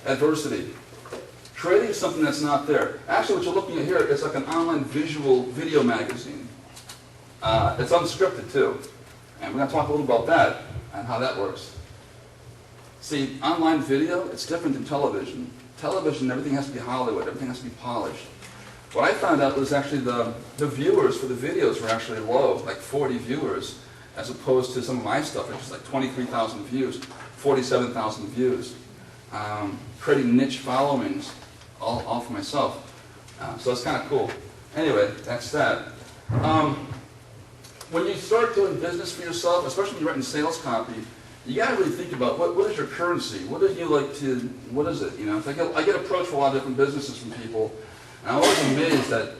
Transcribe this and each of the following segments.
adversity. Creating something that's not there. Actually, what you're looking at here is like an online visual video magazine. It's unscripted too. And we're going to talk a little about that and how that works. See, online video, it's different than television. Television, everything has to be Hollywood, everything has to be polished. What I found out was actually the viewers for the videos were actually low, like 40 viewers, as opposed to some of my stuff, which is like 23,000 views, 47,000 views. Creating niche followings, all for myself. So it's kind of cool. Anyway, that's that. When you start doing business for yourself, especially when you're writing sales copy, you got to really think about what is your currency? What do you like to, what is it? You know, I get approached for a lot of different businesses from people, and I'm always amazed that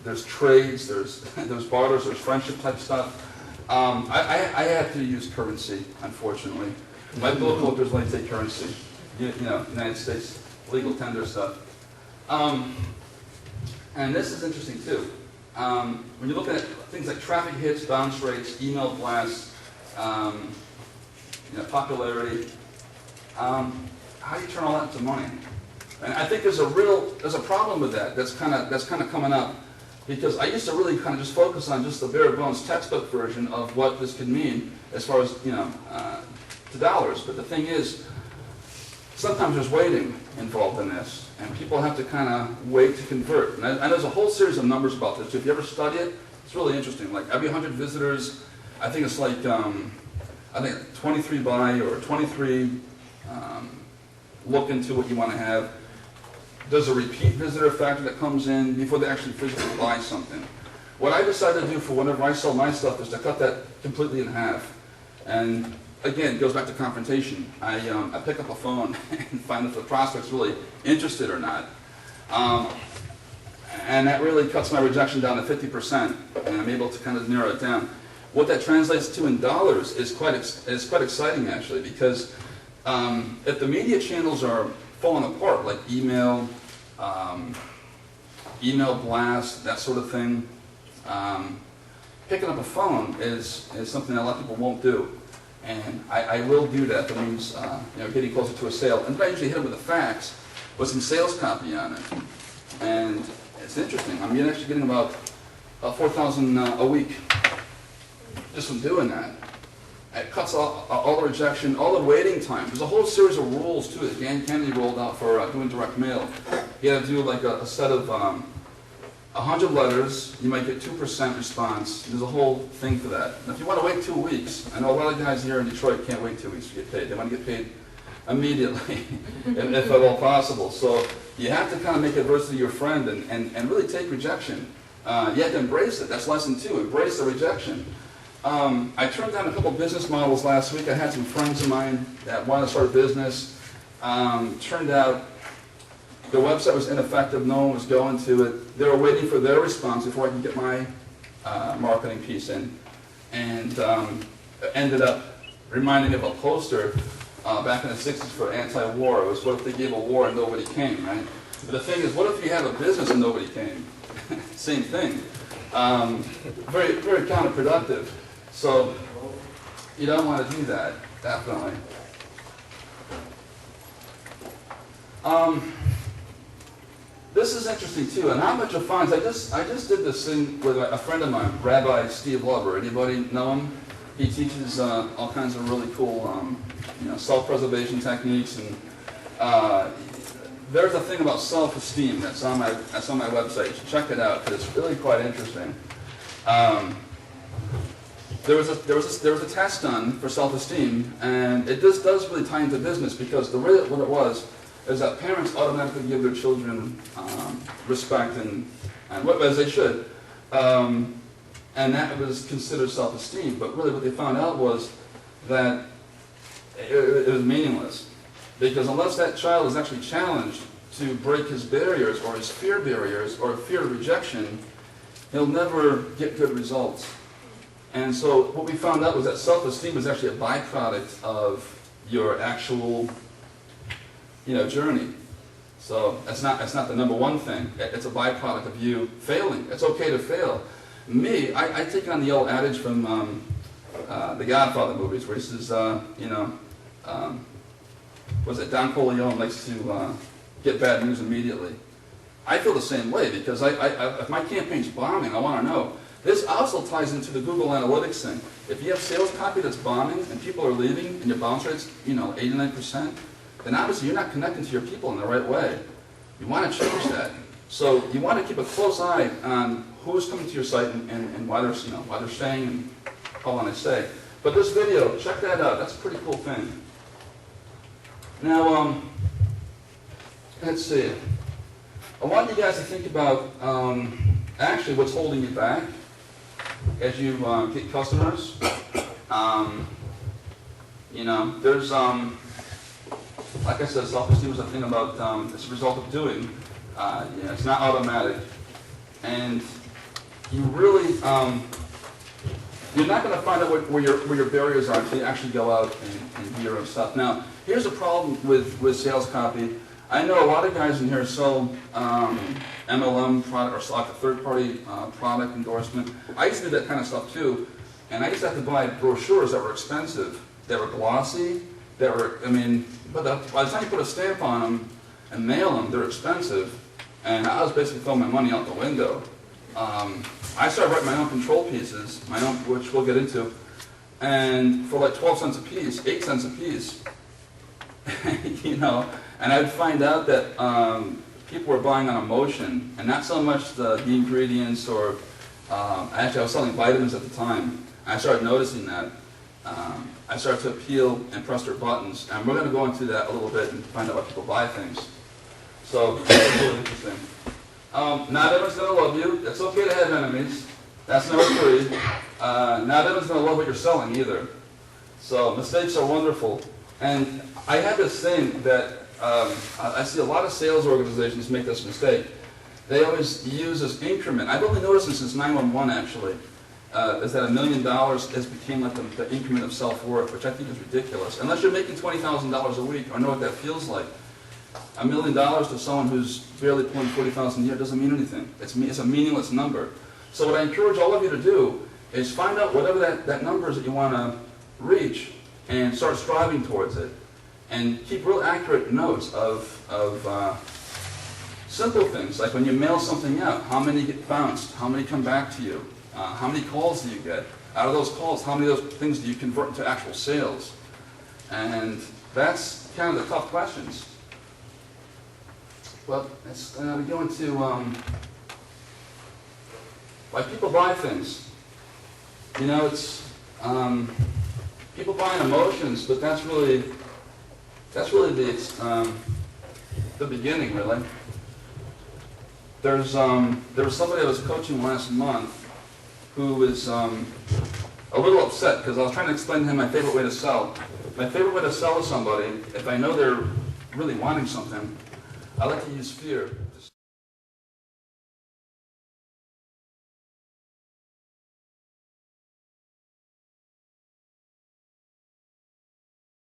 there's trades, there's barters, there's friendship type stuff. I have to use currency, unfortunately. My bill collectors only take currency. You know, United States legal tender stuff. And this is interesting too. When you look at things like traffic hits, bounce rates, email blasts, popularity, how do you turn all that into money? And I think there's a problem with that. That's kind of coming up, because I used to really kind of just focus on just the bare bones textbook version of what this could mean as far as to dollars. But the thing is, sometimes there's waiting involved in this, and people have to kind of wait to convert. And there's a whole series of numbers about this. If you ever study it, it's really interesting. Like every 100 visitors, I think it's like 23 buy or 23 look into what you want to have. There's a repeat visitor factor that comes in before they actually physically buy something. What I decided to do for whenever I sell my stuff is to cut that completely in half. And again, it goes back to confrontation. I pick up a phone and find if the prospect's really interested or not. And that really cuts my rejection down to 50%, and I'm able to kind of narrow it down. What that translates to in dollars is quite exciting, actually, because if the media channels are falling apart, like email blast, that sort of thing, picking up a phone is something that a lot of people won't do. And I will do that. That means getting closer to a sale. And then I usually hit it with a fax with some sales copy on it. And it's interesting. I'm actually getting about 4,000 a week just from doing that. It cuts all the rejection, all the waiting time. There's a whole series of rules too that Dan Kennedy rolled out for doing direct mail. You had to do like a set of 100 letters. You might get 2% response. There's a whole thing for that. And if you want to wait 2 weeks, I know a lot of guys here in Detroit can't wait 2 weeks to get paid. They want to get paid immediately, if at all possible. So you have to kind of make adversity your friend and really take rejection. You have to embrace it. That's lesson 2. Embrace the rejection. I turned down a couple business models last week. I had some friends of mine that wanted to start a business. Turned out the website was ineffective. No one was going to it. They were waiting for their response before I could get my marketing piece in. And ended up reminding me of a poster back in the 60s for anti-war. It was, what if they gave a war and nobody came, right? But the thing is, what if you have a business and nobody came? Same thing. Very, very counterproductive. So you don't want to do that, definitely. This is interesting too, and how much of fun. I just did this thing with a friend of mine, Rabbi Steve Lover. Anybody know him? He teaches all kinds of really cool, self-preservation techniques, and there's a thing about self-esteem that's on my website. You should check it out because it's really quite interesting. There was a test done for self-esteem, and it just does really tie into business, because the way what it was is that parents automatically give their children respect and what, as they should, and that was considered self-esteem. But really, what they found out was that it was meaningless, because unless that child is actually challenged to break his barriers or his fear barriers or fear of rejection, he'll never get good results. And so what we found out was that self-esteem is actually a byproduct of your actual, journey. So that's not the number one thing. It's a byproduct of you failing. It's okay to fail. Me, I take on the old adage from the Godfather movies, where he says, was it Don Corleone likes to get bad news immediately. I feel the same way because if my campaign's bombing, I want to know. This also ties into the Google Analytics thing. If you have sales copy that's bombing and people are leaving and your bounce rate's 89%, then obviously you're not connecting to your people in the right way. You want to change that. So you want to keep a close eye on who's coming to your site and why they're why they're staying and how long they stay. But this video, check that out. That's a pretty cool thing. Now, let's see. I want you guys to think about actually what's holding you back as you get customers. There's like I said, self-esteem is a thing about it's a result of doing. It's not automatic, and you really you're not going to find out where your barriers are until you actually go out and do your own stuff. Now, here's a problem with sales copy. I know a lot of guys in here sell MLM product or like a third-party product endorsement. I used to do that kind of stuff too, and I used to have to buy brochures that were expensive, that were glossy, that were, but by the time you put a stamp on them and mail them, they're expensive, and I was basically throwing my money out the window. I started writing my own control pieces, which we'll get into, and for like 12 cents a piece, 8 cents a piece, and I'd find out that people were buying on emotion, and not so much the ingredients or, actually I was selling vitamins at the time. I started noticing that. I started to appeal and press their buttons, and we're going to go into that a little bit and find out why people buy things. So, that's really interesting. Not everyone's going to love you. It's okay to have enemies. That's number 3. Not everyone's going to love what you're selling either. So, mistakes are wonderful. And I have this thing that I see a lot of sales organizations make this mistake. They always use this increment. I've only noticed this since 911 actually. Is that $1 million has become like the increment of self-worth, which I think is ridiculous. Unless you're making $20,000 a week or know what that feels like. $1 million to someone who's barely pulling $40,000 a year doesn't mean anything. It's a meaningless number. So what I encourage all of you to do is find out whatever that number is that you want to reach and start striving towards it. And keep real accurate notes of simple things, like when you mail something out, how many get bounced, how many come back to you, how many calls do you get? Out of those calls, how many of those things do you convert into actual sales? And that's kind of the tough questions. Well, we go into why people buy things. It's people buying emotions, but that's really the beginning, really. There was somebody I was coaching last month who was a little upset because I was trying to explain to him my favorite way to sell. My favorite way to sell to somebody, if I know they're really wanting something, I like to use fear.